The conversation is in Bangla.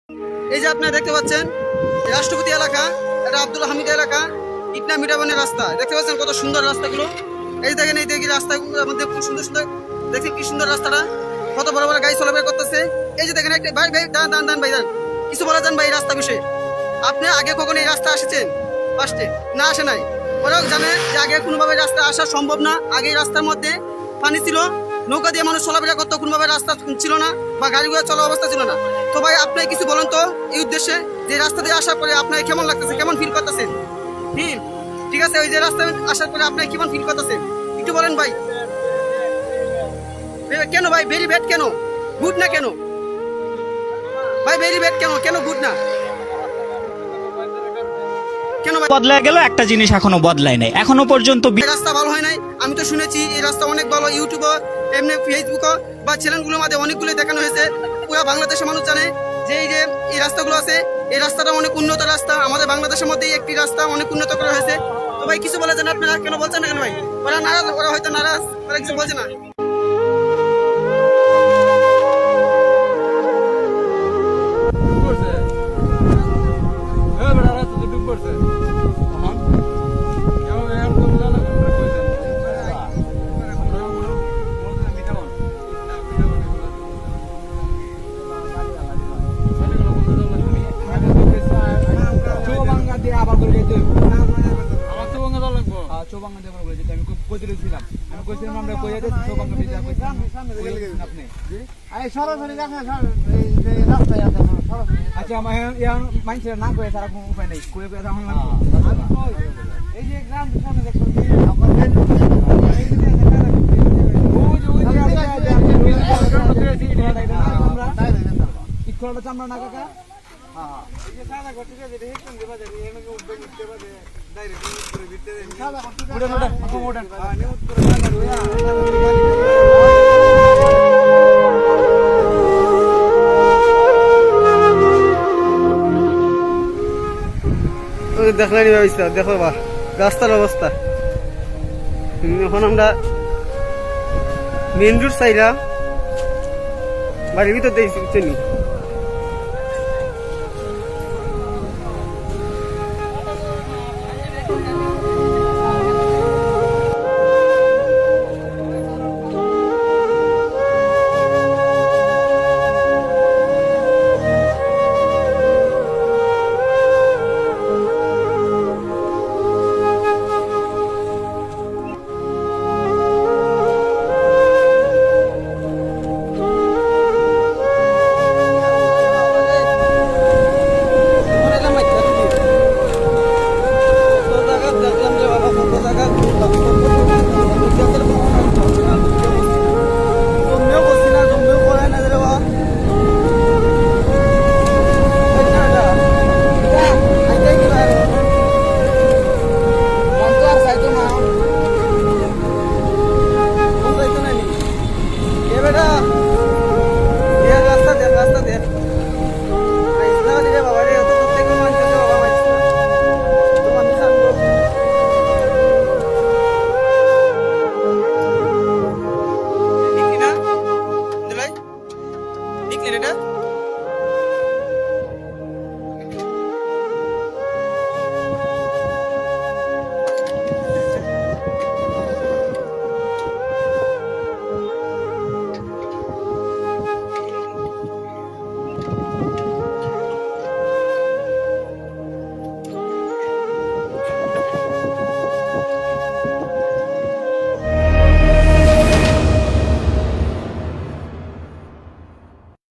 এই যে আপনারা দেখতে পাচ্ছেন রাষ্ট্রপতি এলাকা, এটা আব্দুল হামিদ এলাকা, ইটনা মিঠাবনের রাস্তা দেখতে পাচ্ছেন কত সুন্দর রাস্তাগুলো। এই দেখেন, এই দেখি রাস্তাগুলোর মধ্যে খুব সুন্দর সুন্দর, দেখি কি সুন্দর রাস্তাটা, কত বড় বড় গাড়ি চলাফেরা করতেছে। এই যে দেখেন একটা ভাই ভাই দান দান দান ভাই দান, কিছু বলা যান ভাই এই রাস্তা বিষয়ে। আপনি আগে কখনো এই রাস্তা আসেছেন? ফার্স্টে না আসে নাই? ওরাও জানে যে আগে কোনোভাবে রাস্তা আসা সম্ভব না। আগে এই রাস্তার মধ্যে পানি ছিল, নৌকা দিয়ে মানুষ চলাফেরা করতো, কোনোভাবে রাস্তা ছিল না বা গাড়ি ঘোড়া চলার অবস্থা ছিল না। তো ভাই আপনি কিছু বলেন তো এই উদ্দেশ্যে, যে রাস্তা দিয়ে আসার পরে আপনার কেমন লাগতেছে, কেমন ফিল করতেছেন? ঠিক আছে, ওই যে রাস্তা আসার পরে আপনার কেমন ফিল করতেছেন একটু বলেন ভাই। কেন ভাই ভেরি ব্যাড, কেন গুড না? কেন ভাই ভেরি ব্যাড, কেন কেন গুড না? কেন বদলায় গেল, একটা জিনিস এখনো বদলায় নাই, এখনো পর্যন্ত রাস্তা ভালো হয় নাই। আমি তো শুনেছি এই রাস্তা অনেক ভালো, ইউটিউবে এমনি ফেসবুকে বা চ্যানেলগুলোর মধ্যে অনেকগুলো দেখানো হয়েছে। পুরো বাংলাদেশের মানুষ জানে যে এই রাস্তাগুলো আছে, এই রাস্তাটা অনেক উন্নত রাস্তা। আমাদের বাংলাদেশের মধ্যেই একটি রাস্তা অনেক উন্নত করা হয়েছে। তো ভাই কিছু বলে জানেন আপনারা, কেন বলছেন না কেন ভাই? ওরা নারাজ, ওরা হয়তো নারাজ, ওরা কিছু বলছে না। আচ্ছা মানুষের না করে তারা কোনো উপায় নেই, করে করে এই যে গ্রাম সামনে দেখছো চামড়া না কাকা, দেখলেন ব্যবস্থা, দেখো বা রাস্তার অবস্থা। এখন আমরা মেন রোড সাইডা বাড়ির ভিতর দেখছি।